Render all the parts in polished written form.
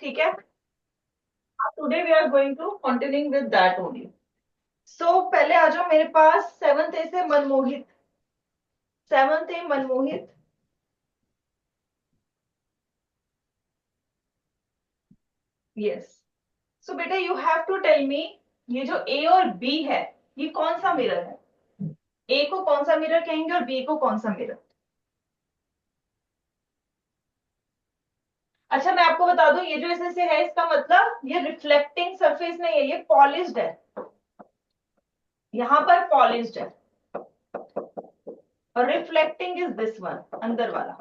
ठीक है। Today we are going to continue with that only. So पहले आ जाओ मेरे पास। सेवंथ ए से मनमोहित। सेवंथ ए मनमोहित। यस। सो बेटा you have to tell me, ये जो ए और बी है, ये कौन सा मिरर है? ए को कौन सा मिरर कहेंगे और बी को कौन सा मिरर? अच्छा मैं आपको बता दूं, ये जो ऐसे है इसका मतलब ये रिफ्लेक्टिंग सरफेस नहीं है, ये पॉलिश्ड है। यहां पर पॉलिश्ड है। और रिफ्लेक्टिंग इज दिस वन, अंदर वाला।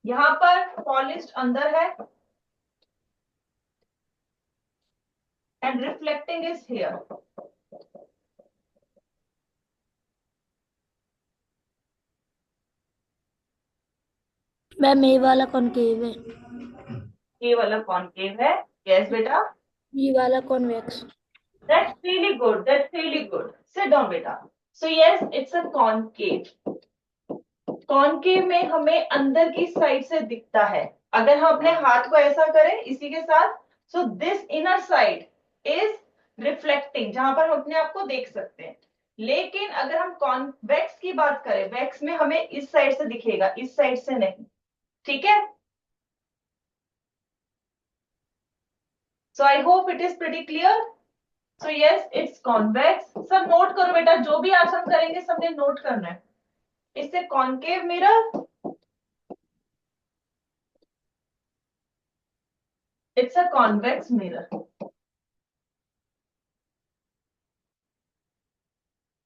यहां पर पॉलिश्ड अंदर है and reflecting is here. Ma'am a वाला कॉनकेव है। ये वाला कॉनकेव है। यस बेटा। बी वाला convex. That's really good. That's really good. Sit down, beta. So yes, it's a concave. Concave में हमें अंदर की साइड से दिखता है। अगर हम अपने हाथ को ऐसा करें इसी के साथ, so this inner side is reflecting, जहां पर हम अपने आप को देख सकते हैं। लेकिन अगर हम कॉन्वेक्स की बात करें, वैक्स में हमें इस साइड से दिखेगा, इस साइड से नहीं। ठीक है। So I hope it is pretty clear. So yes it's convex. सब नोट करो बेटा, जो भी आज हम करेंगे सबने नोट करना है। इससे concave mirror, it's a convex mirror.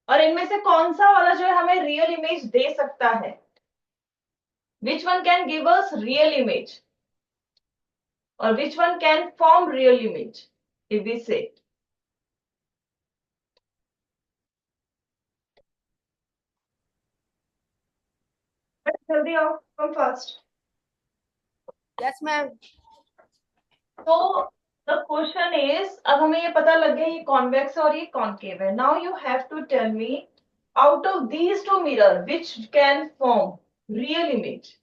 और इनमें से कौन सा वाला जो है हमें रियल इमेज दे सकता है? Which one can give us real image और which one can form real image? If we say जल्दी आओ, कम फास्ट। Yes ma'am. तो द क्वेश्चन इज, अब हमें ये पता लग गया ये कॉन्वेक्स और ये कॉनकेव है। Now you have to tell me, out of these two mirror which can form real image?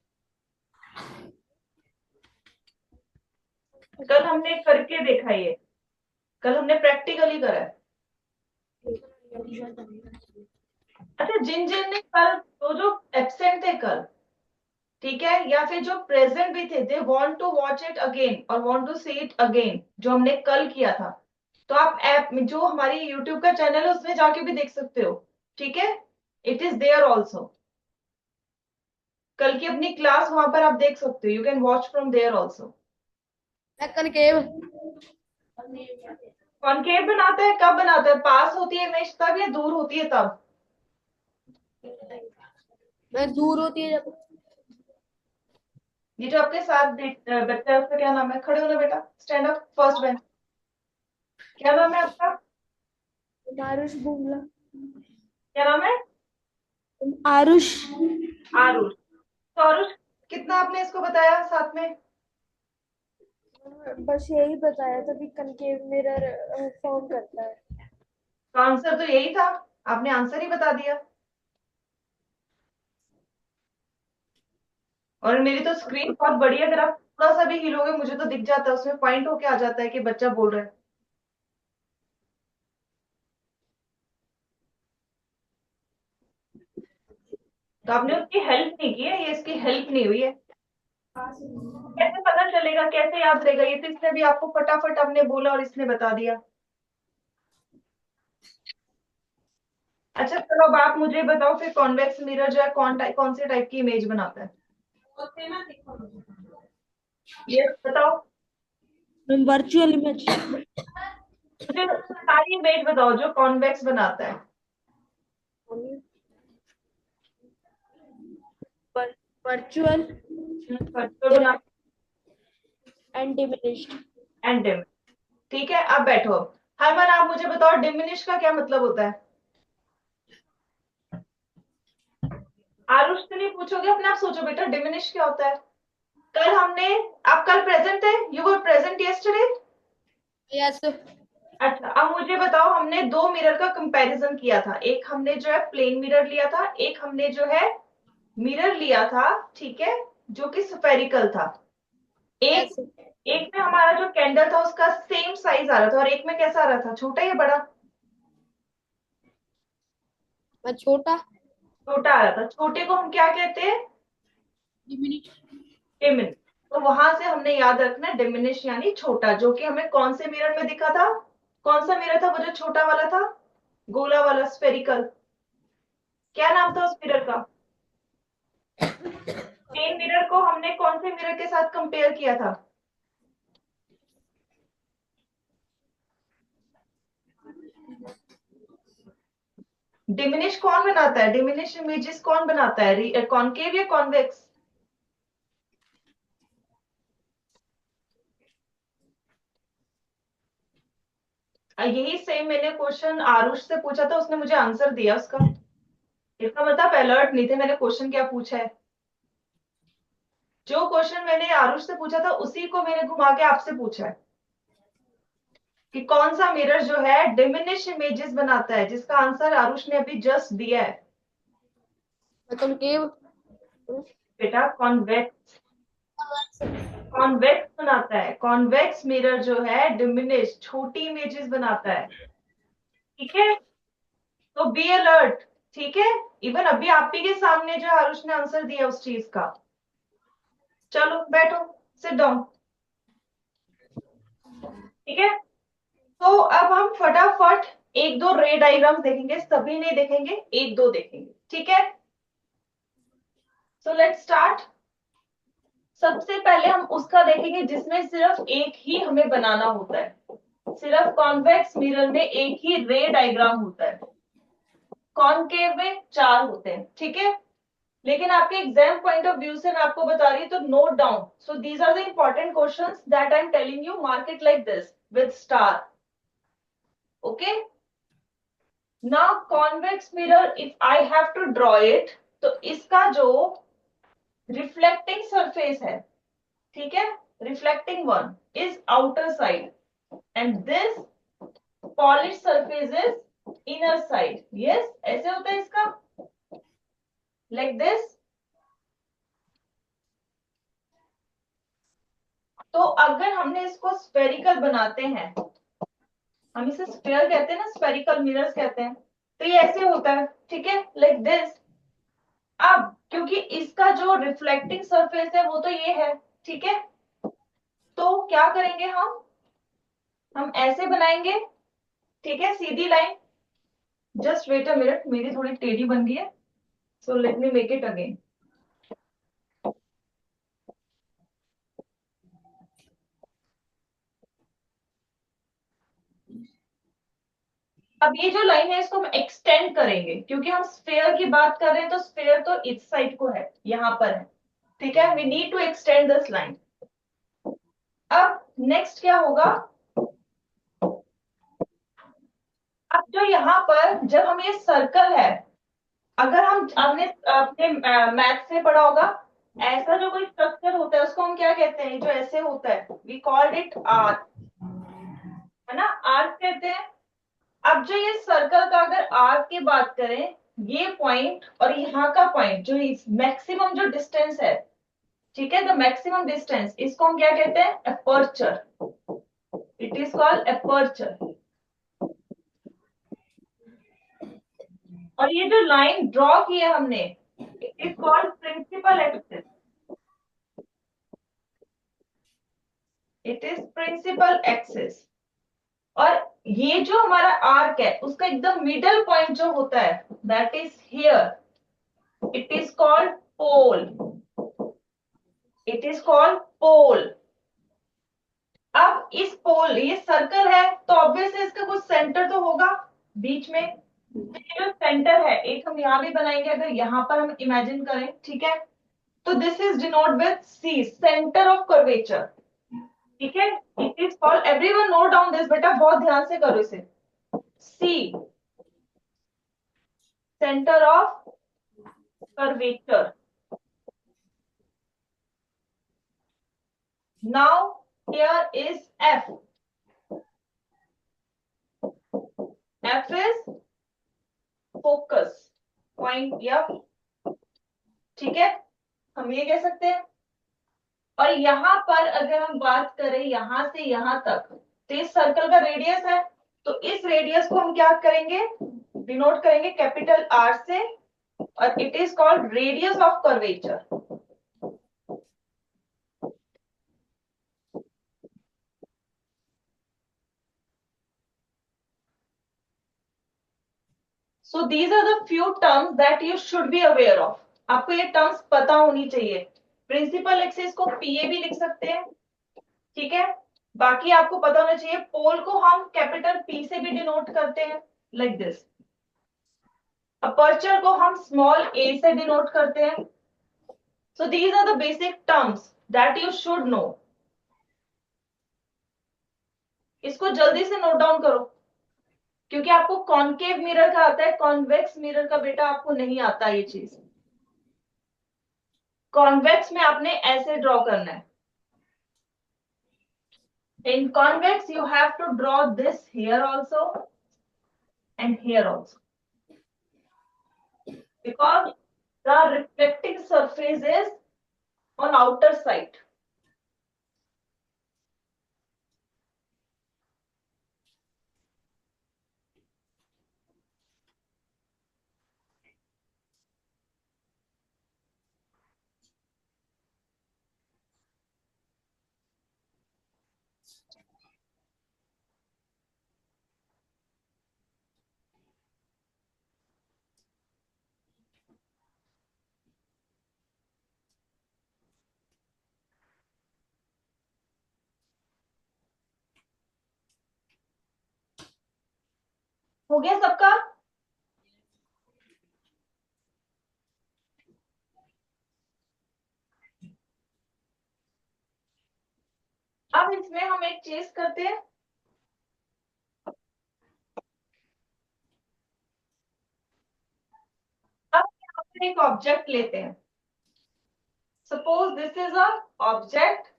कल हमने करके देखा ये, कल हमने प्रैक्टिकली करा है। अच्छा जिन जिन ने कल, तो जो एब्सेंट थे कल, ठीक है, या फिर जो प्रेजेंट भी थे, they want to watch it again और want to see it again, जो हमने कल किया था। तो आप ऐप में, जो हमारी यूट्यूब का चैनल है उसमें जाके भी देख सकते हो। ठीक है। It is there also. कल की अपनी क्लास वहां पर आप देख सकते हो, you can watch from there also. Concave. Concave बनाता है, कब बनाता है? पास होती है इमेज तब या दूर होती है तब? मैं दूर होती है जब। ये जो आपके साथ बच्चा है उसका क्या नाम है? खड़े होना बेटा, स्टैंड अप, फर्स्ट बेंच। क्या नाम है आपका? आरुष बुमला। क्या नाम है? आरुष। आरुष। तो आरुष, कितना आपने इसको बताया साथ में? बस यही बताया था कि कनकेव मिरर फॉर्म करता है। तो आंसर तो यही था, आपने आंसर ही बता दिया। और मेरी तो स्क्रीन बहुत बड़ी है, अगर आप थोड़ा सा भी हिलोगे मुझे तो दिख जाता है, उसमें पॉइंट होके आ जाता है कि बच्चा बोल रहा है। तो आपने उसकी हेल्प नहीं की है, ये इसकी हेल्प नहीं हुई है। कैसे पता चलेगा, कैसे याद रहेगा? ये तो इसने भी आपको फटाफट आपने बोला और इसने बता दिया। अच्छा चलो अब आप मुझे बताओ फिर, कॉन्वेक्स मिरर जो है कौन से टाइप की इमेज बनाता है? ये बताओ वर्चुअल इमेज। मुझे, सारी इमेज बताओ जो कॉन्वेक्स बनाता है। वर्चुअल वर्चुअल बना एंड डिमिनिश्ड। And dim. ठीक है, अब बैठो। हरमन आप मुझे बताओ, डिमिनिश का क्या मतलब होता है? आरुष से नहीं पूछोगे, अपने आप सोचो बेटा, डिमिनिश क्या होता है? कल हमने, आप कल प्रेजेंट है, you were present yesterday. Yes. अच्छा अब मुझे बताओ, हमने दो मिरर का कंपैरिजन किया था, एक हमने जो है प्लेन मिरर लिया था, एक हमने जो है मिरर लिया था, ठीक है, जो कि स्फेरिकल था। एक ऐसे। एक में हमारा जो कैंडल था उसका सेम साइज आ रहा था, और एक में कैसा आ रहा था, छोटा या बड़ा? मैं छोटा। छोटा आ रहा था। छोटे को हम क्या कहते हैं? डिमिनिश। डिमिन। तो वहां से हमने याद रखना डिमिनिश यानी छोटा, जो कि हमें कौन से मिरर में दिखा था? कौन सा मिरर था वो जो छोटा वाला था, गोला वाला, स्फेरिकल? क्या नाम था उस मिरर का? प्लेन मिरर को हमने कौन से मिरर के साथ कंपेयर किया था? डिमिनिश कौन बनाता है? डिमिनिश इमेजेस कौन बनाता है, कॉनकेव या कॉन्वेक्स? यही सेम मैंने क्वेश्चन आरुष से पूछा था, उसने मुझे आंसर दिया उसका। इसका मतलब अलर्ट नहीं थे मैंने क्वेश्चन क्या पूछा है। जो क्वेश्चन मैंने आरुष से पूछा था उसी को मैंने घुमा के आपसे पूछा है कि कौन सा मिरर जो है डिमिनिश इमेजेस बनाता है, जिसका आंसर आरुष ने अभी जस्ट दिया है। मैं कॉनकेव। बेटा कॉन्वेक्स। कॉन्वेक्स बनाता है। कॉन्वेक्स मिरर जो है डिमिनिश छोटी इमेजेस बनाता है, ठीक है। तो बी अलर्ट, ठीक है। इवन अभी आप ही के सामने जो आरुष ने आंसर दिया उस चीज का। चलो बैठो, सिट डाउन, ठीक है। तो अब हम फटाफट एक दो रे डायग्राम्स देखेंगे, सभी नहीं देखेंगे, एक दो देखेंगे, ठीक है। So let's start. सबसे पहले हम उसका देखेंगे जिसमें सिर्फ एक ही हमें बनाना होता है। सिर्फ कॉन्वेक्स मिरर में एक ही रे डायग्राम होता है, कॉनकेव में चार होते हैं, ठीक है। लेकिन आपके एग्जाम पॉइंट ऑफ व्यू से मैं आपको बता रही हूँ, तो note down. So these are the important questions that I am telling you, mark it like this with star, okay. Now convex mirror if I have to draw it, तो इसका जो रिफ्लेक्टिंग सरफेस है, ठीक है, reflecting one is outer side and this polish surface is inner side. Yes, ऐसे होता है इसका, लाइक दिस। तो अगर हमने इसको स्फेरिकल बनाते हैं, हम इसे स्फीयर कहते हैं ना, स्फेरिकल मिरर्स कहते हैं, तो ये ऐसे होता है, ठीक है, लाइक दिस। अब क्योंकि इसका जो रिफ्लेक्टिंग सरफेस है वो तो ये है, ठीक है, तो क्या करेंगे हम ऐसे बनाएंगे, ठीक है, सीधी line. Just wait a minute, मेरी थोड़ी टेढ़ी बन गई है, so let me make it again. अब ये जो लाइन है इसको हम एक्सटेंड करेंगे, क्योंकि हम स्फेयर की बात कर रहे हैं, तो स्फेयर तो इस साइड को है, यहां पर है, ठीक है। We need to extend this line. अब नेक्स्ट क्या होगा, अब जो यहाँ पर जब हम ये सर्कल है, अगर हम हमने अपने मैथ से पढ़ा होगा, ऐसा जो कोई स्ट्रक्चर होता है उसको हम क्या कहते हैं, जो ऐसे होता है, वी कॉल्ड इट आर्क, है ना, आर्क कहते हैं। अब जो ये सर्कल का अगर आर्क की बात करें, ये पॉइंट और यहाँ का पॉइंट जो मैक्सिमम जो डिस्टेंस है, ठीक है, द मैक्सिमम डिस्टेंस, इसको हम क्या कहते हैं, aperture. It is called aperture. और ये जो लाइन ड्रॉ की है हमने, it is called principal axis. It is principal axis. और ये जो हमारा आर्क है उसका एकदम मिडल पॉइंट जो होता है, that is here, it is called pole. It is called pole. अब इस पोल, ये सर्कल है तो ऑब्वियसली इसका कुछ सेंटर तो होगा बीच में। तो ये जो सेंटर है, एक हम यहां भी बनाएंगे, अगर यहां पर हम इमेजिन करें, ठीक है, तो this is denote with C, centre of curvature, ठीक है। It is called, everyone note down this बेटा, बहुत ध्यान से करो इसे, C, centre of curvature. Now here is F. F is focus, point F. ठीक है, हम ये कह सकते हैं। और यहां पर अगर हम बात करें यहां से यहां तक, तो इस सर्कल का रेडियस है, तो इस रेडियस को हम क्या करेंगे, डिनोट करेंगे कैपिटल आर से, और it is called radius of curvature. So these are the few terms that you should be aware of. आपको ये टर्म्स पता होनी चाहिए। प्रिंसिपल एक्सिस को पीए भी लिख सकते हैं, ठीक है। बाकी आपको पता होना चाहिए, पोल को हम कैपिटल पी से भी डिनोट करते हैं, लाइक दिस। अपर्चर को हम स्मॉल ए से डिनोट करते हैं। So these are the basic terms that you should know. इसको जल्दी से नोट डाउन करो, क्योंकि आपको कॉनकेव मिरर का आता है, कॉन्वेक्स मिरर का बेटा आपको नहीं आता ये चीज। कॉन्वेक्स में आपने ऐसे ड्रॉ करना है। In convex, you have to draw this here also and here also, because the reflecting surface is on outer side. हो गया सबका? अब इसमें हम एक चीज करते हैं, अब यहाँ पर एक ऑब्जेक्ट लेते हैं। Suppose this is a object,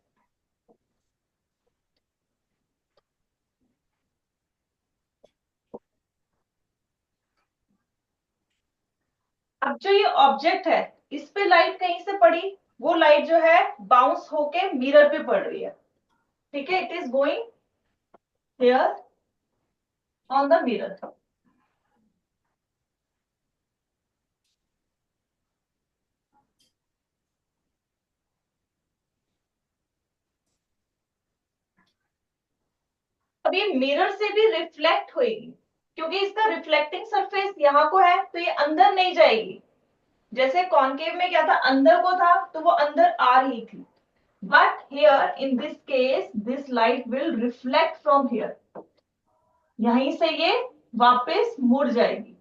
अब जो ये ऑब्जेक्ट है इस पे लाइट कहीं से पड़ी, वो लाइट जो है बाउंस होके मिरर पे पड़ रही है, ठीक है। It is going here on the mirror. अब ये मिरर से भी रिफ्लेक्ट होगी, क्योंकि इसका रिफ्लेक्टिंग सरफेस यहाँ को है, तो ये अंदर नहीं जाएगी। जैसे कॉनकेव में क्या था, अंदर को था तो वो अंदर आ रही थी, but here in this case this light will reflect from here, यहीं से ये वापस मुड़ जाएगी।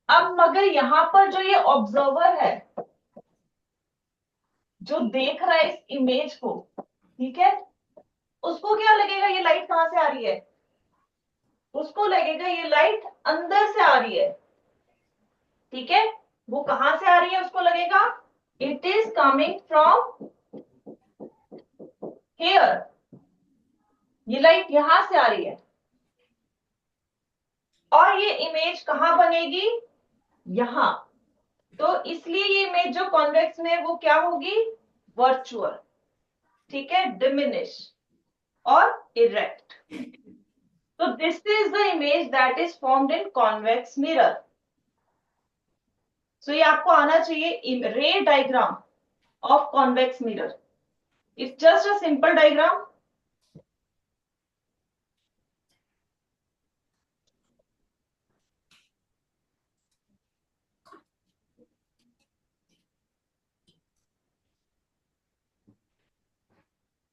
अब मगर यहाँ पर जो ये ऑब्जर्वर है, जो देख रहा है इस इमेज को, ठीक है, उसको क्या लगेगा ये लाइट कहां से आ रही है, उसको लगेगा ये लाइट अंदर से आ रही है, ठीक है। वो कहां से आ रही है उसको लगेगा, it is coming from here, ये लाइट यहां से आ रही है। और ये इमेज कहां बनेगी, यहां। तो इसलिए ये इमेज जो कॉन्वेक्स में है वो क्या होगी, वर्चुअल, ठीक है, डिमिनिश और इरेक्ट। तो this is the image that is formed in convex mirror. सो ये आपको आना चाहिए, ray diagram of convex mirror. It's just a simple diagram.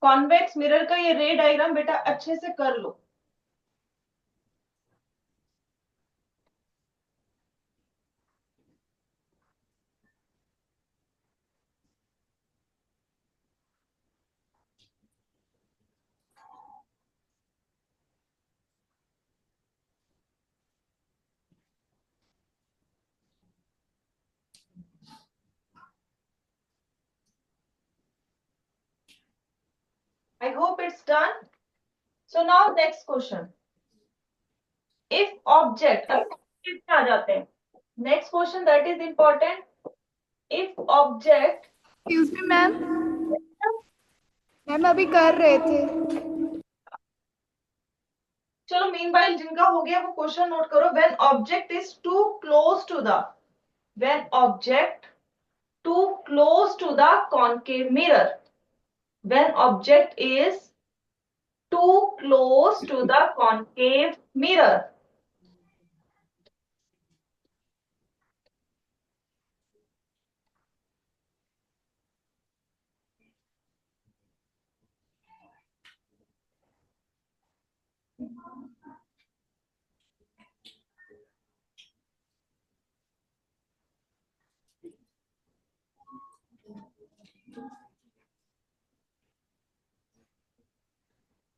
Convex mirror का ये रे डायग्राम बेटा अच्छे से कर लो। I hope it's done. So now next question. If object, कितने आ जाते हैं? Next question that is important. If object, excuse me ma'am, ma'am अभी कर रहे थे। चलो मीनवाइल जिनका हो गया वो क्वेश्चन नोट करो। When object is too close to the, when object too close to the concave mirror, when object is too close to the concave mirror.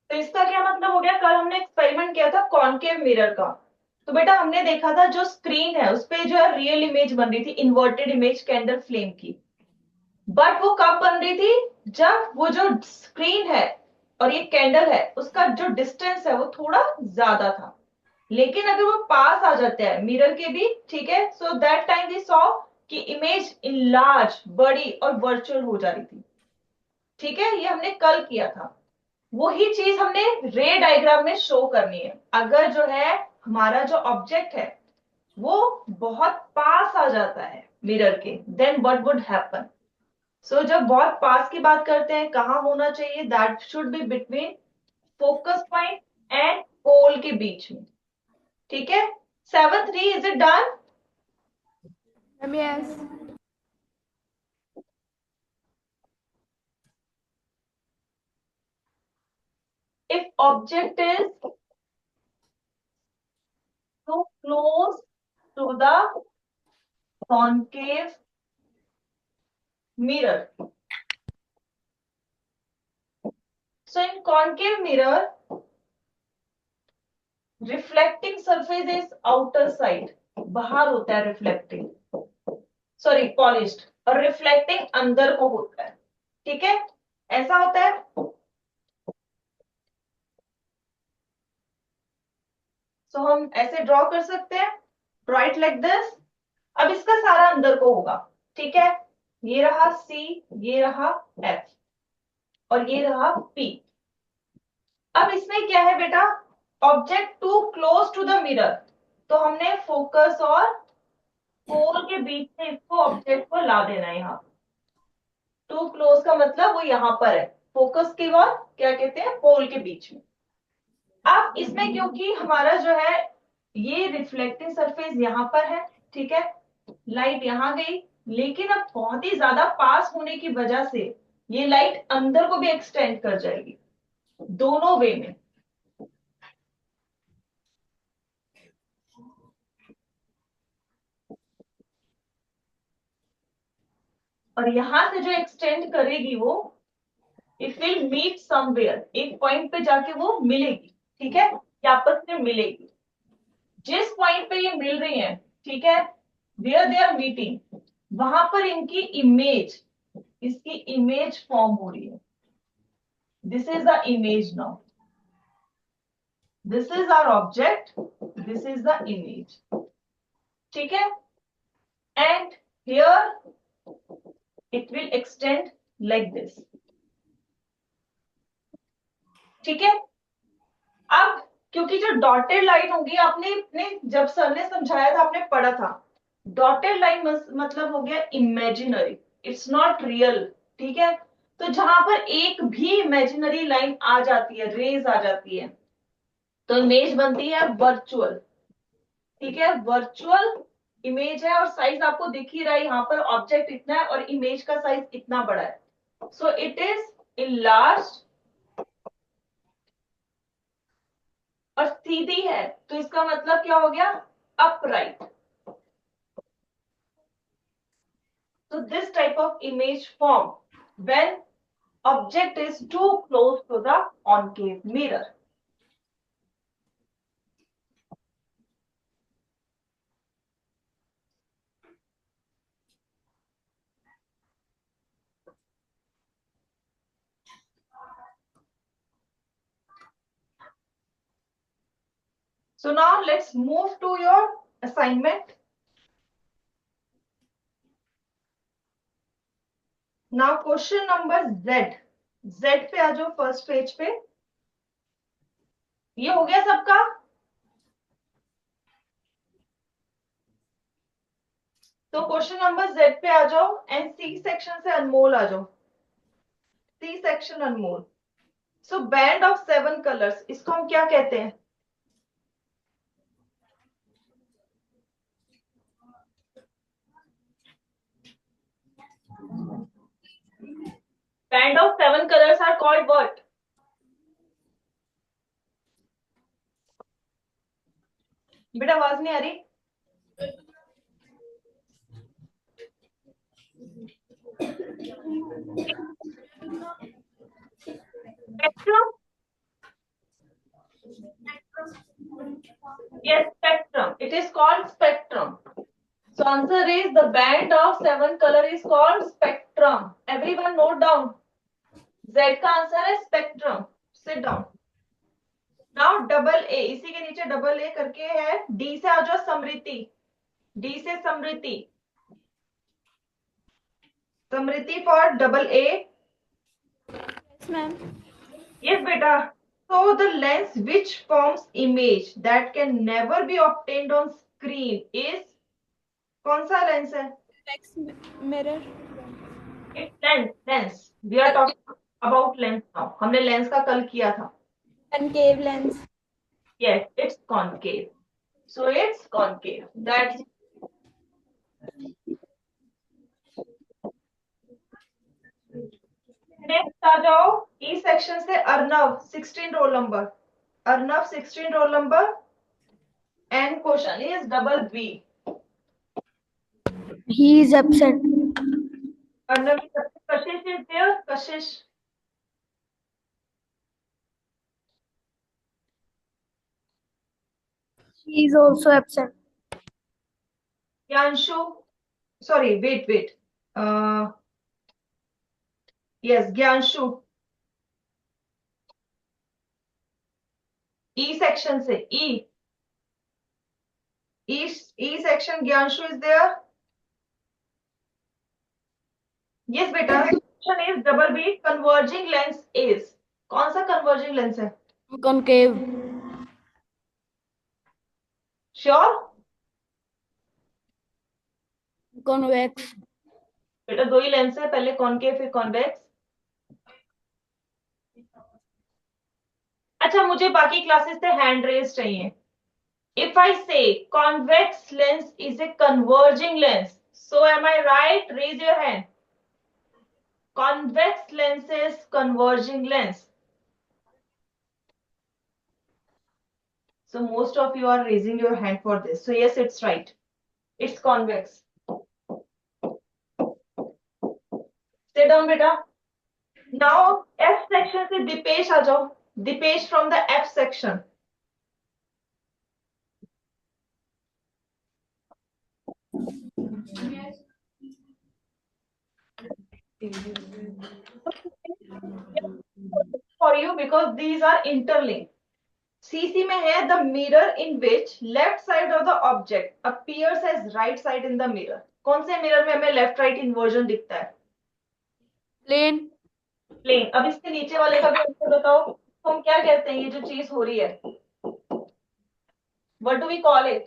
तो इसका क्या मतलब हो गया? कल हमने एक्सपेरिमेंट किया था कॉन्केव मिरर का। तो बेटा हमने देखा था जो स्क्रीन है उस पे जो है रियल इमेज बन रही थी, इन्वर्टेड इमेज कैंडल फ्लेम की। बट वो कब बन रही थी? जब वो जो स्क्रीन है और ये कैंडल है उसका जो डिस्टेंस है वो थोड़ा ज्यादा था। लेकिन अगर वो पास आ जाते हैं मिरर के भी, ठीक है, so that time we saw कि इमेज इन लार्ज, बड़ी और वर्चुअल हो जा रही थी। ठीक है, ये हमने कल किया था। वही चीज हमने रे डायग्राम में शो करनी है। अगर जो है हमारा जो ऑब्जेक्ट है वो बहुत पास आ जाता है मिरर के, देन व्हाट वुड हैपन? सो जब बहुत पास की बात करते हैं कहाँ होना चाहिए? That should be between focus point and pole के बीच में। ठीक है, 7-3 is it done? Ma'am yes. If object is too close to the concave mirror, so in concave mirror reflecting surface is outer side, बाहर होता है reflecting, sorry polished, और reflecting अंदर को होता है। ठीक है, ऐसा होता है। सो हम ऐसे ड्रॉ कर सकते हैं, राइट लाइक दिस। अब इसका सारा अंदर को होगा। ठीक है, ये रहा C, ये रहा F और ये रहा P। अब इसमें क्या है बेटा? Object too close to the mirror, तो हमने फोकस और पोल के बीच में इसको ऑब्जेक्ट को ला देना है। यहाँ टू क्लोज का मतलब वो यहाँ पर है, फोकस के और क्या कहते हैं, पोल के बीच में। अब इसमें क्योंकि हमारा जो है ये रिफ्लेक्टिंग सरफेस यहाँ पर है, ठीक है, लाइट यहाँ गई, लेकिन अब बहुत ही ज्यादा पास होने की वजह से ये लाइट अंदर को भी एक्सटेंड कर जाएगी, दोनों वे में। और यहां से जो एक्सटेंड करेगी वो इट विल मीट समवेयर, एक पॉइंट पे जाके वो मिलेगी। ठीक है, ये आपस में मिलेगी। जिस पॉइंट पे ये मिल रही है, ठीक है, वेयर दे आर मीटिंग, वहां पर इनकी इमेज, इसकी इमेज फॉर्म हो रही है। This is the image now, this is our object, this is the image. ठीक है, and here it will extend like this. ठीक है, अब क्योंकि जो डॉटेड लाइन होगी, आपने अपने जब सर ने समझाया था आपने पढ़ा था, डॉटेड लाइन मतलब हो गया इमेजिनरी, इट्स नॉट रियल। ठीक है, तो जहां पर एक भी इमेजिनरी लाइन आ जाती है, रेज आ जाती है, तो इमेज बनती है वर्चुअल। ठीक है, वर्चुअल इमेज है और साइज आपको दिख ही रहा है, यहाँ पर ऑब्जेक्ट इतना है और इमेज का साइज इतना बड़ा है, सो इट इज इनलार्ज्ड। और सीधी है तो इसका मतलब क्या हो गया? Upright. So this type of image form when object is too close to the concave mirror. So now let's move to your assignment. Now question number Z. Z पे आ जाओ फर्स्ट पेज पे। ये हो गया सबका? तो क्वेश्चन नंबर Z पे आ जाओ एंड सी सेक्शन से अनमोल आ जाओ। C section Anmol. So band of 7 colours, इसको हम क्या कहते हैं? Band of 7 colors are called what? बेटा आवाज नहीं आ रही? Spectrum? Yes, spectrum. It is called spectrum. So answer is the band of 7 color is called spectrum. Everyone note down. Z का आंसर है spectrum. Sit down. Now double A, इसी के नीचे double A करके है। D से आ जाओ समृति। D से समृति। समृति for double A. Yes, ma'am. Yes, beta. So the lens which forms image that can never be obtained on screen is, कौन सा लेंस है? Convex mirror. It's lens. Lens. We are talking about lens now. हमने lens का कल किया था। Concave lens. Yes, it's concave. So it's concave. That's next आ जाओ ई सेक्शन से Arnav 16 roll number. Arnav 16 roll number and question is double B. He is absent. Arnav Kashish is there. Kashish He is also absent. Gyanshu, sorry wait wait, yes Gyanshu E section से E E section Gyanshu is there. Yes बेटा, question is double B converging lens is, कौन सा converging lens है? Concave. Sure? Convex. बेटा दो ही lens है, पहले concave फिर कॉन्वेक्स। अच्छा मुझे बाकी क्लासेस से हैंड रेज चाहिए। If I say convex lens is a converging lens, so am I right? Raise your hand. Convex lens is converging lens. So most of you are raising your hand for this. So yes, it's right. It's convex. Sit down, beta. Now F section से दीपेश आ जाओ। Dipesh from the F section. For you because these are interlinked. CC में है the mirror in which left side of the object appears as right side in the mirror. कौन से mirror में हमें left right inversion दिखता है? Plane. Plane. अब इसके नीचे वाले का भी आंसर बताओ, हम क्या कहते हैं? ये जो चीज हो रही है, what do we call it?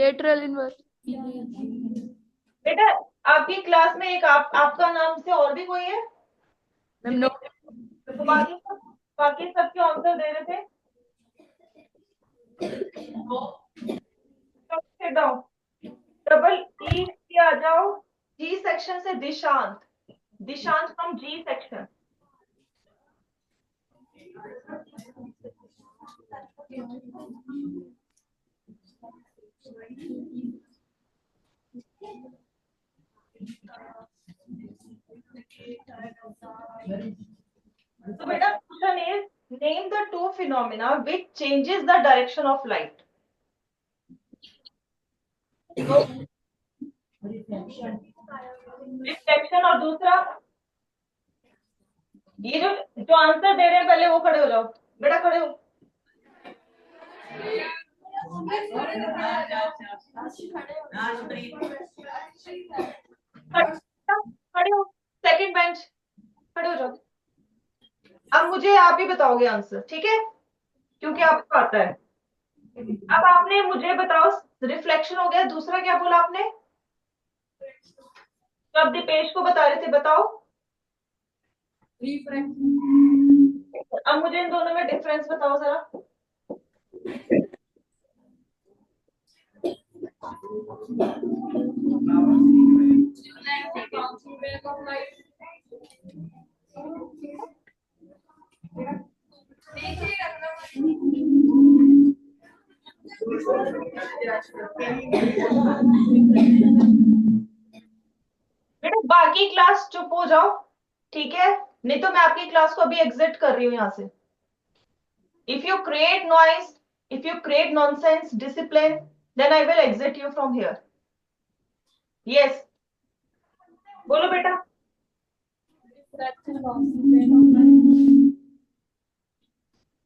Lateral inverse. बेटा आपकी क्लास में एक आपका नाम से और भी कोई है? Ma'am, no. तो बाकी सबके आंसर दे रहे थे। डबल ई की आ जाओ जी सेक्शन से Dishant. Dishant from G section. So beta question is name the two phenomena which changes the direction of light. Reflection और दूसरा ये जो आंसर दे रहे हैं पहले वो खड़े हो जाओ। बेटा खड़े हो। खड़े हो, सेकंड बेंच, खड़े हो जाओ। अब मुझे आप ही बताओगे आंसर, ठीक है, क्योंकि आपको आता है। अब आपने मुझे बताओ, रिफ्लेक्शन हो गया, दूसरा क्या बोला आपने? कब दीपेश को बता रहे थे, बताओ। अब मुझे इन दोनों में डिफरेंस बताओ जरा। बेटा बाकी क्लास चुप हो जाओ, ठीक है, नहीं तो मैं आपकी क्लास को अभी एग्जिट कर रही हूँ यहाँ से। If you create noise, if you create nonsense discipline, then I will exit you from here. Yes, बोलो बेटा।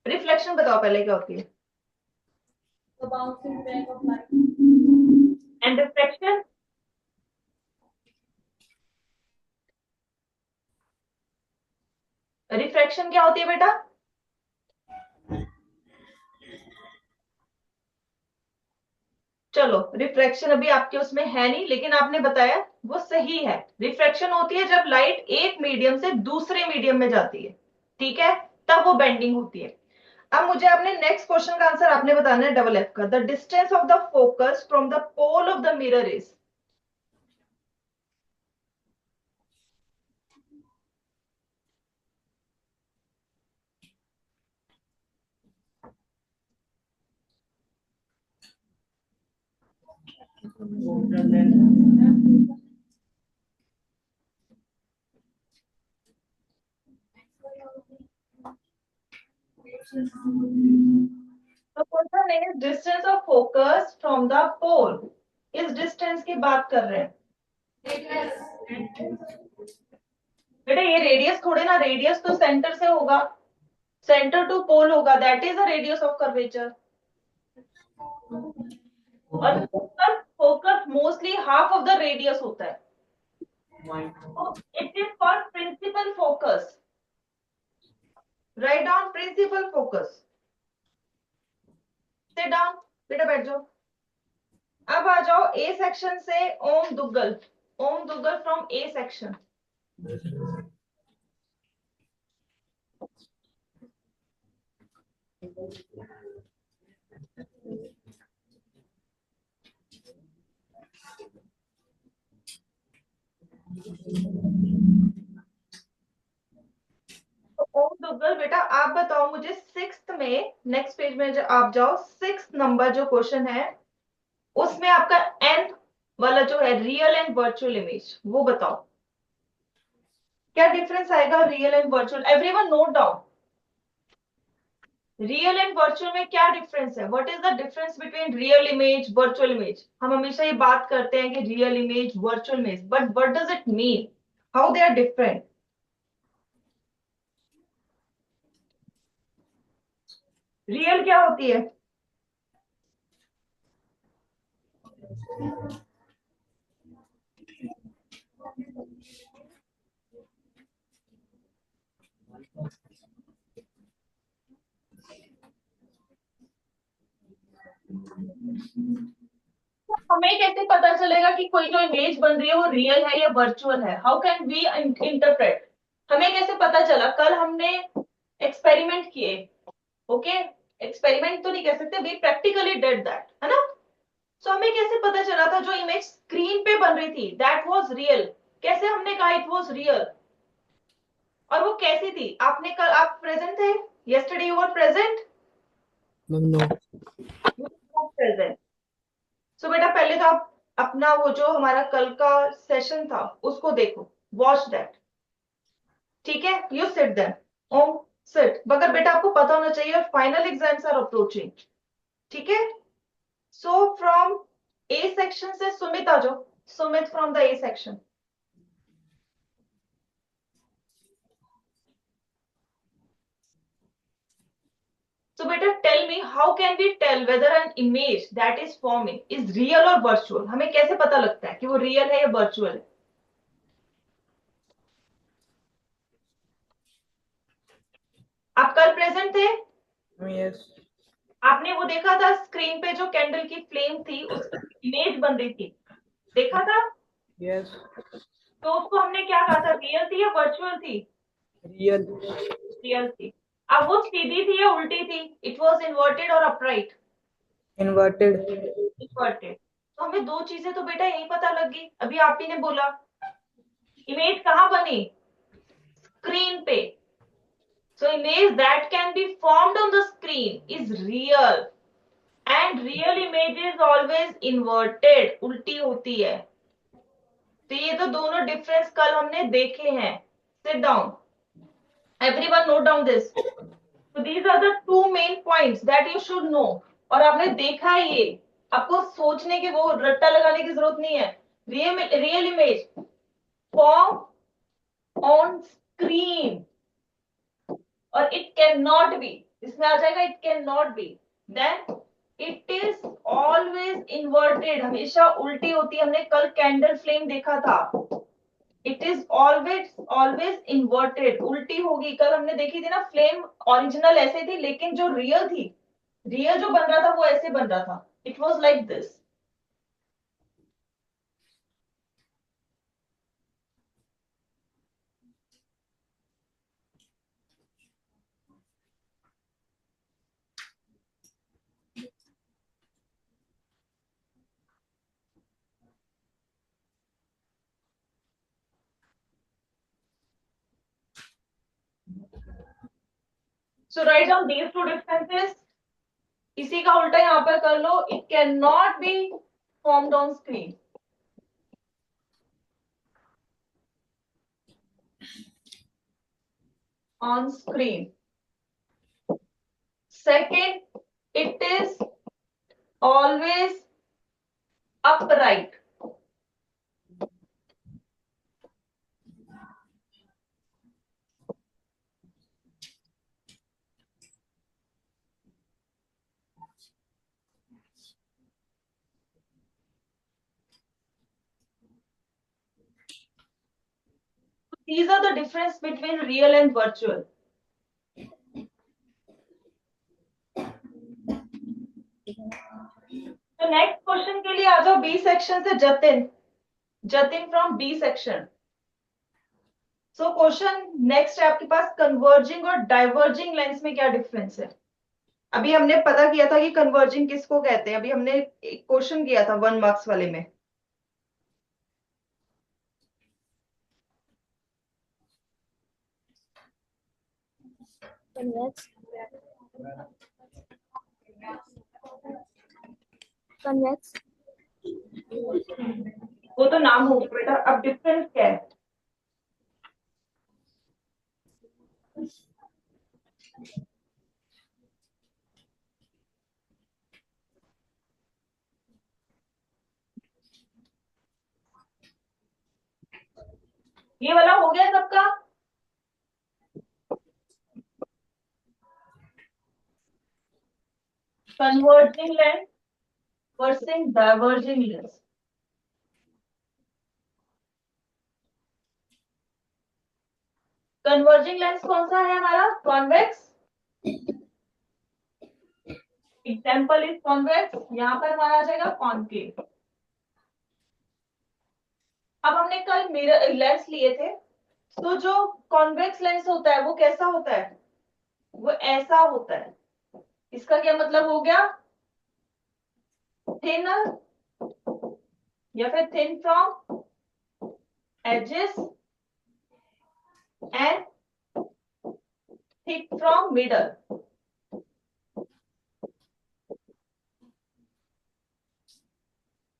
रिफ्लेक्शन बताओ पहले क्या होती है, एंड रिफ्लेक्शन। रिफ्रैक्शन क्या होती है बेटा? चलो, रिफ्रैक्शन अभी आपके उसमें है नहीं, लेकिन आपने बताया वो सही है। रिफ्रैक्शन होती है जब लाइट एक मीडियम से दूसरे मीडियम में जाती है, ठीक है, तब वो बेंडिंग होती है। अब मुझे आपने नेक्स्ट क्वेश्चन का आंसर आपने बताना है, डबल एफ का। The distance of the focus from the pole of the mirror is. तो क्वेश्चन है distance of focus from the pole, इस डिस्टेंस की बात कर रहे हैं। बेटा ये रेडियस थोड़े ना, रेडियस तो सेंटर से होगा, सेंटर टू पोल होगा, that is the radius of curvature. और focus, focus mostly half of the radius होता है, तो it is for principal focus. Write down principal focus. Sit down, बेटा बैठ जाओ। अब आ जाओ ए सेक्शन से Om Duggal, Om Duggal from A section. तो ओम दुग्गल बेटा आप बताओ मुझे, सिक्स्थ में, नेक्स्ट पेज में जो आप जाओ, सिक्स्थ नंबर जो क्वेश्चन है उसमें आपका एन वाला जो है रियल एंड वर्चुअल इमेज, वो बताओ क्या डिफरेंस आएगा real and virtual. Everyone note down, real and virtual में क्या डिफरेंस है, what is the difference between real image virtual image. हम हमेशा ये बात करते हैं कि real image virtual image, but what does it mean, how they are different. Real क्या होती है? हमें कैसे पता चलेगा कि कोई जो इमेज बन रही है वो रियल है या वर्चुअल है, हाउ कैन वी इंटरप्रेट। हमें कैसे पता चला, कल हमने एक्सपेरिमेंट किए, ओके, एक्सपेरिमेंट तो नहीं कह सकते, वी प्रैक्टिकली डिड दैट, है ना। सो हमें कैसे पता चला था जो इमेज स्क्रीन पे बन रही थी दैट वाज रियल, कैसे हमने कहा इट वाज रियल, और वो कैसी थी। आपने कल, आप प्रेजेंट थे, yesterday you were present, No. Present. So बेटा पहले तो आप अपना वो जो हमारा कल का सेशन था उसको देखो, वॉच दैट, ठीक है, you sit then, Om sit, मगर बेटा आपको पता होना चाहिए फाइनल एग्जाम्स आर अप्रोचिंग, ठीक है। सो फ्रॉम ए सेक्शन से सुमित आ जाओ, Sumit from the A section. So beta, tell me, how can we tell whether an image that is forming is real or virtual? हमें कैसे पता लगता है कि वो real है या virtual है? आप कल प्रेजेंट थे? Yes. आपने वो देखा था स्क्रीन पे जो कैंडल की फ्लेम थी उसकी इमेज बन रही थी, देखा था? Yes. तो उसको हमने क्या कहा था, रियल थी या वर्चुअल थी? Real. रियल थी। अब वो सीधी थी या उल्टी थी? इट वॉज इन्वर्टेड और अपराइट? Inverted. इन्वर्टेड। तो हमें दो चीजें तो बेटा यही पता लग गई। अभी आप ही ने बोला इमेज कहाँ बनी, स्क्रीन पे। So image that can be formed on the screen is real and real image is always inverted, उल्टी होती है। तो ये तो दोनों डिफरेंस कल हमने देखे हैं। Sit down, everyone note down this. So these are the two main points that you should know. और आपने देखा है ये, आपको सोचने के वो रट्टा लगाने की जरूरत नहीं है। Real image form on screen और इट कैन नॉट बी, इसमें आ जाएगा it can not be, then it is always inverted, हमेशा उल्टी होती है। हमने कल कैंडल फ्लेम देखा था, it is always always inverted, उल्टी होगी। कल हमने देखी थी ना फ्लेम, ओरिजिनल ऐसे थी लेकिन जो रियल थी, रियल जो बन रहा था वो ऐसे बन रहा था, it was like this. So write down these two differences. इसी का उल्टा यहाँ पर कर लो, it can not be formed on screen. On screen. Second, it is always upright. These are the difference between real and virtual. तो next question के लिए आ जाओ बी सेक्शन से Jatin, Jatin from B section. So question next है आपके पास, converging और डाइवर्जिंग लेंस में क्या डिफरेंस है? अभी हमने पता किया था कि कन्वर्जिंग किसको कहते हैं, अभी हमने एक क्वेश्चन किया था 1 मार्क्स वाले में। convex convex वो तो नाम हो गया बेटा, अब डिफरेंस क्या है? ये वाला हो गया सबका? Converging lens versus diverging lens. Converging lens कौन सा है हमारा? कॉन्वेक्स। एग्जाम्पल इज कॉन्वेक्स, यहाँ पर हमारा आ जाएगा कॉनकेव। अब हमने कल मिरर लेंस लिए थे, तो जो कॉन्वेक्स लेंस होता है वो कैसा होता है? वो ऐसा होता है। इसका क्या मतलब हो गया? थिनर या फिर thin from edges and thick from middle.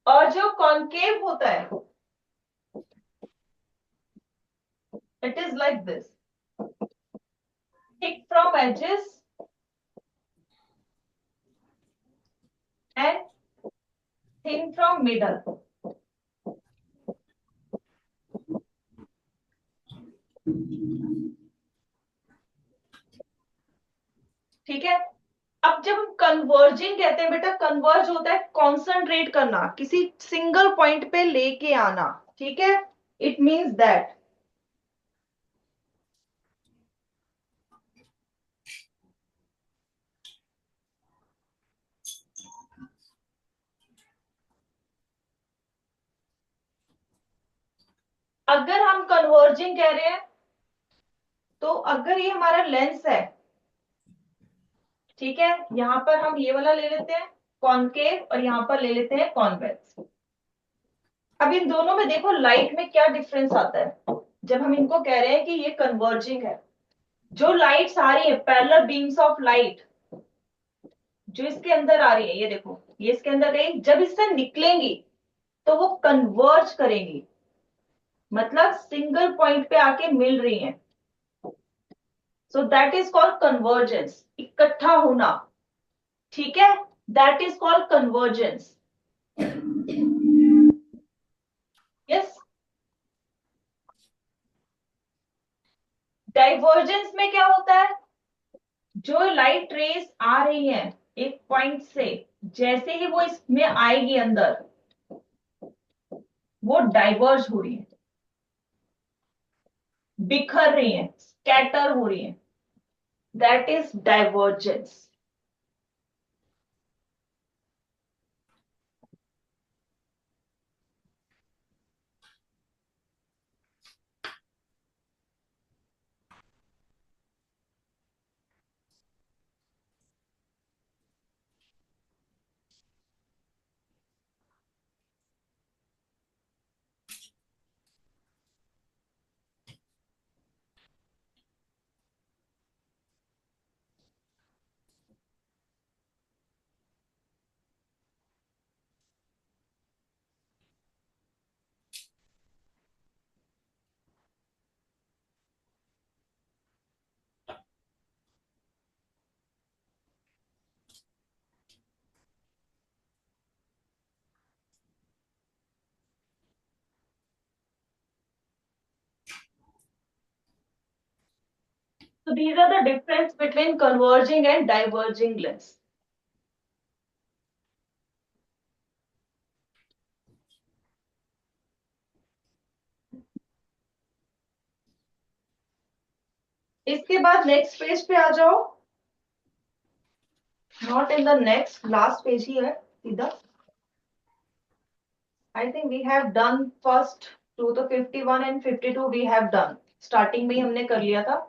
और जो कॉनकेव होता है it is like this, thick from edges and thin from middle. ठीक है, अब जब हम कन्वर्जिंग कहते हैं बेटा, कन्वर्ज होता है कॉन्सेंट्रेट करना, किसी सिंगल पॉइंट पे लेके आना, ठीक है। इट मीन्स दैट अगर हम कन्वर्जिंग कह रहे हैं तो अगर ये हमारा लेंस है, ठीक है, यहां पर हम ये वाला ले लेते हैं कॉनकेव और यहां पर ले लेते हैं कॉन्वेक्स। अब इन दोनों में देखो लाइट में क्या डिफरेंस आता है जब हम इनको कह रहे हैं कि ये कन्वर्जिंग है। जो लाइट्स आ रही है, पैरेलल बीम्स ऑफ लाइट जो इसके अंदर आ रही है, ये देखो, ये इसके अंदर गई, जब इससे निकलेंगी तो वो कन्वर्ज करेंगी, मतलब सिंगल पॉइंट पे आके मिल रही हैं। So that is called convergence, इकट्ठा होना, ठीक है, that is called convergence. Yes. Divergence में क्या होता है, जो लाइट रेस आ रही है एक पॉइंट से, जैसे ही वो इसमें आएगी अंदर, वो डाइवर्ज हो रही है, बिखर रही है, स्कैटर हो रही है, that is divergence. So these are the difference between converging and diverging lens. इसके बाद नेक्स्ट पेज पे आ जाओ, not in the next, last page ही है सीधा। I think we have done first two, तो 51 and 52 we have done, starting में ही हमने कर लिया था।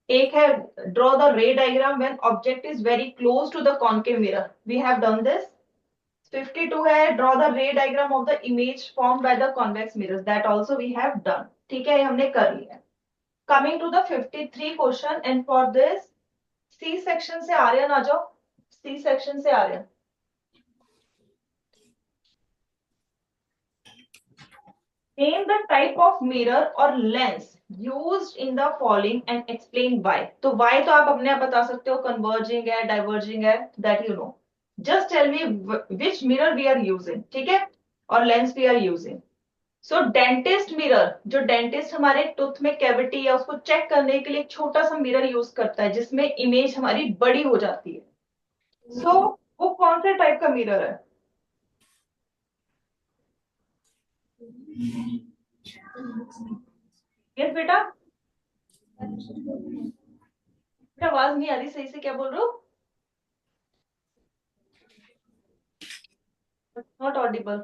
एक है draw the ray diagram when object is very close to the concave mirror, we have done this. 52 है draw the ray diagram of the image formed by the convex mirrors, that also we have done, ठीक है, ये हमने कर लिया। Coming to the 53 question, and for this C section से आर्यन आ जाओ, C section से Aryan. Name the type of mirror or lens used in the following and explain why. तो why तो आप अपने आप बता सकते हो, converging है, diverging है, that you know. Just tell me which mirror we are using, ठीक है, और lens we are using. So dentist mirror, जो dentist हमारे टूथ में कैविटी है उसको चेक करने के लिए एक छोटा सा मिरर यूज करता है जिसमें इमेज हमारी बड़ी हो जाती है। So वो कौन से टाइप का मिरर है? यस बेटा, आवाज नहीं आ रही सही से, क्या बोल रहे हो? Not Audible.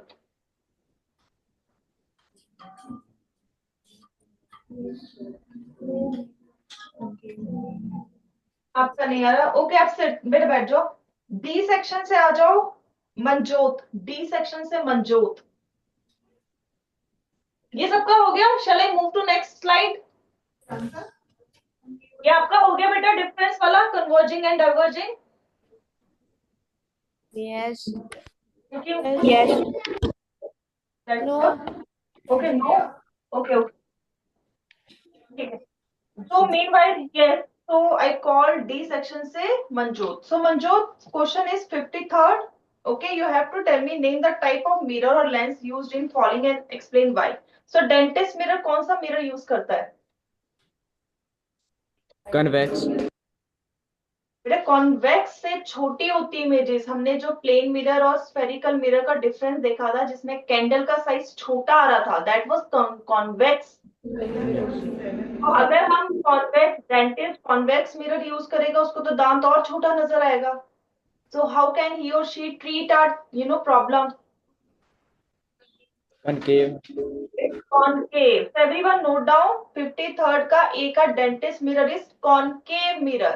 आपका नहीं आ रहा, ओके, आप सिट बेटा बैठ जाओ। डी सेक्शन से आ जाओ, मनजोत, डी सेक्शन से मनजोत। ये सबका हो गया, shall I move to next slide? ये आपका हो गया बेटा डिफरेंस वाला, कन्वर्जिंग एंड डाइवर्जिंग? Yes. क्योंकि Yes. No, No. Okay, no, okay okay, ठीक है। So meanwhile, yes, so I called D section से Manjot. So Manjot, question is 53rd. Okay, you have to tell me name the type of mirror or lens used in falling and explain why. So dentist mirror कौन सा mirror use करता है? Convex. बेटा convex से छोटी होती images, हमने जो प्लेन मिरर और स्फेरिकल मिरर का डिफरेंस देखा था जिसमें कैंडल का साइज छोटा आ रहा था, दैट वाज कॉन्वेक्स। अगर हम convex dentist convex mirror use करेगा उसको तो दांत और छोटा नजर आएगा। सो हाउ कैन ही और she treat our problem? concave, concave. Everyone note down 53rd का ए का dentist mirror is concave mirror.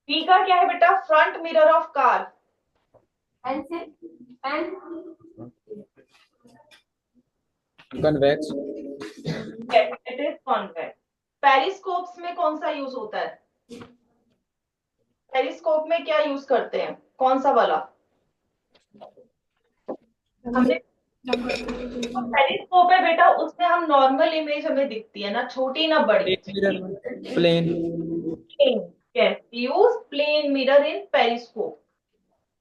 B का क्या है बेटा? Front mirror of car. convex, Yes, it is convex. Periscopes में कौन सा यूज होता है? पेरिस्कोप में क्या यूज करते हैं, कौन सा वाला? हमने पेरिस्कोप है बेटा, उसमें हम नॉर्मल इमेज हमें दिखती है ना, छोटी ना बड़ी। plane, Yes, use plain mirror in periscope.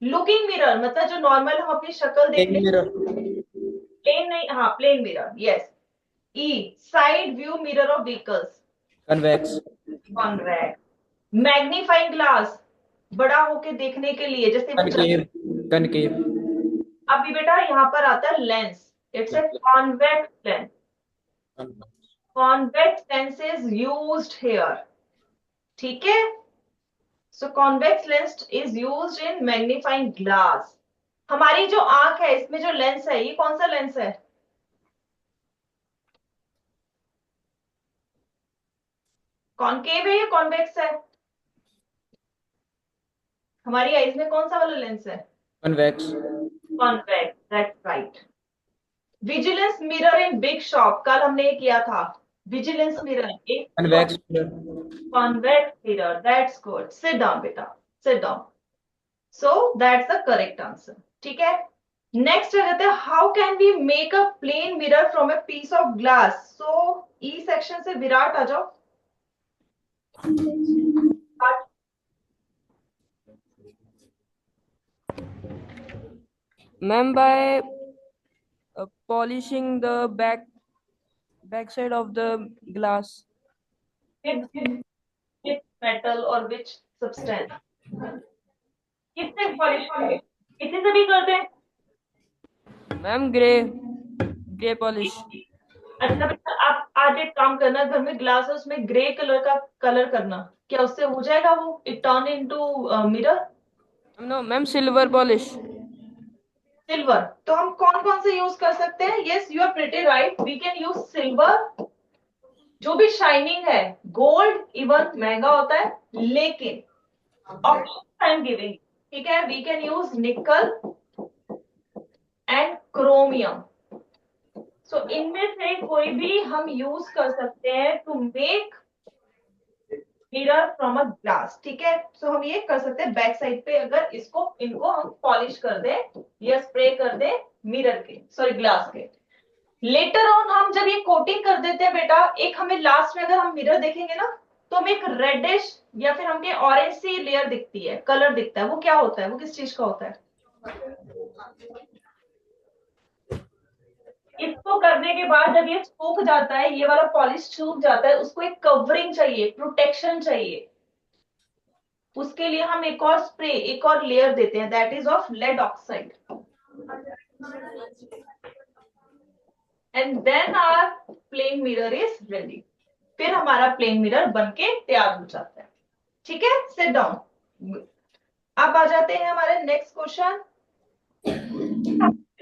Looking mirror मतलब जो नॉर्मल हम अपनी शक्ल देखने, mirror, प्लेन नहीं, हाँ plane mirror. Yes. E side view mirror of vehicles, convex, convex. Magnifying glass, बड़ा होके देखने के लिए, जैसे वो concave, concave, अभी बेटा यहाँ पर आता है lens, it's a convex lens. Convex lens is used here, ठीक है। So convex lens is used in magnifying glass. हमारी जो आंख है इसमें जो लेंस है ये कौन सा लेंस है? कॉनकेव है या कॉन्वेक्स है? हमारी आईज में कौन सा वाला लेंस है? convex, convex, that's right. Vigilance mirror in big shop, कल हमने ये किया था। विजिलेंस मिरर एक convex mirror, convex mirror, that's good. Sit down बेटा, sit down. So that's the correct answer, ठीक है। नेक्स्ट आ जाते हैं, how can we make a plane mirror from a piece of glass? So E section से विराट आ जाओ। Ma'am, by polishing the backside of the glass. Which metal or which substance? किससे polish करें? किसी से भी करते हैं। Ma'am, gray polish. अच्छा बेटा, आप आज एक काम करना, घर में ग्लास है उसमें ग्रे कलर का कलर करना, क्या उससे हो जाएगा वो? It turn into mirror. No, ma'am, silver polish. Silver, तो हम कौन कौन से यूज कर सकते हैं? Yes you are pretty right, we can use silver, जो भी शाइनिंग है। गोल्ड इवन महंगा होता है, लेकिन ऑप्शन आई एम गिविंग, ठीक है। We can use nickel and chromium. So इनमें से कोई भी हम यूज कर सकते हैं to make mirror from a glass, ठीक है। सो हम ये कर सकते हैं बैक साइड पे, अगर इनको हम पॉलिश कर दें या स्प्रे कर दें मिरर के, सॉरी ग्लास के। लेटर ऑन हम जब ये कोटिंग कर देते हैं बेटा, एक हमें लास्ट में अगर हम मिरर देखेंगे ना तो हमें एक रेडिश या फिर हमें ऑरेंज सी लेयर दिखती है, कलर दिखता है। वो क्या होता है? वो किस चीज का होता है? इसको करने के बाद जब ये सूख जाता है, ये वाला पॉलिश सूख जाता है, उसको एक कवरिंग चाहिए, प्रोटेक्शन चाहिए। उसके लिए हम एक और स्प्रे, एक और लेयर देते हैं, that is of lead oxide. And then our plane mirror is ready. फिर हमारा प्लेन मिरर बनके तैयार हो जाता है, ठीक है। Sit down. अब आ जाते हैं हमारे नेक्स्ट क्वेश्चन।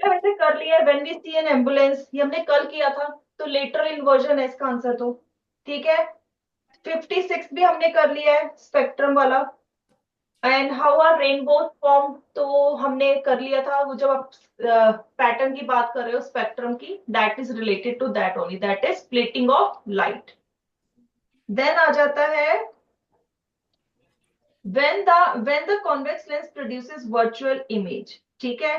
वैसे कर लिया, when we see an ambulance, ये हमने कल किया था, तो लेटर इन्वर्जन है इसका आंसर, तो ठीक है। 56 भी हमने कर लिया है, स्पेक्ट्रम वाला। And how are rainbow form, तो हमने कर लिया था। वो जब आप पैटर्न की बात कर रहे हो स्पेक्ट्रम की, that is related to that only, that is splitting of light. Then आ जाता है when the convex lens produces virtual image, ठीक है।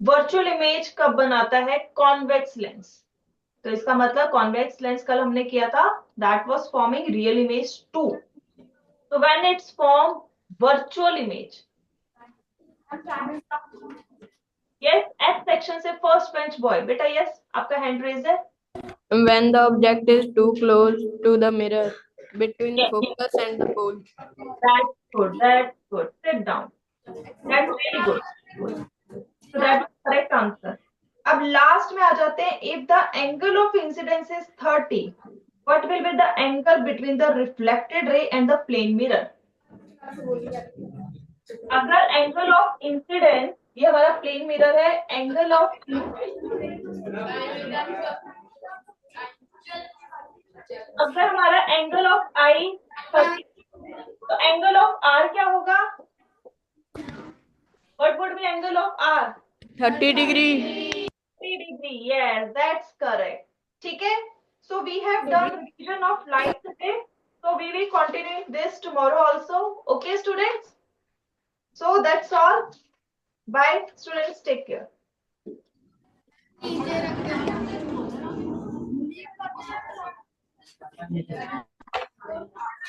वर्चुअल इमेज कब बनाता है? Convex lens. तो इसका मतलब कॉन्वेक्स लेंस कल हमने किया था, that was forming real image too. तो when it's form virtual image, yes. S section से फर्स्ट बेंच बॉय, बेटा यस आपका हैंड रेज है। When the object is too close to the mirror. between the focus and the pole. That's good. That's good. Sit down. That's really good. So that's the correct answer. अब last में आ जाते हैं. If the angle of incidence is 30, what will be the angle between the reflected ray and the plane mirror? अगर angle of incidence, ये हमारा plane mirror है, angle of अगर हमारा एंगल ऑफ आई 30, तो एंगल ऑफ आर क्या होगा? What would be angle of R? 30 degree. 3 degree. Yes, that's correct. ठीक है. So we have done revision of light today. So we will continue this tomorrow also. Okay, students? So that's all. Bye, students. Take care.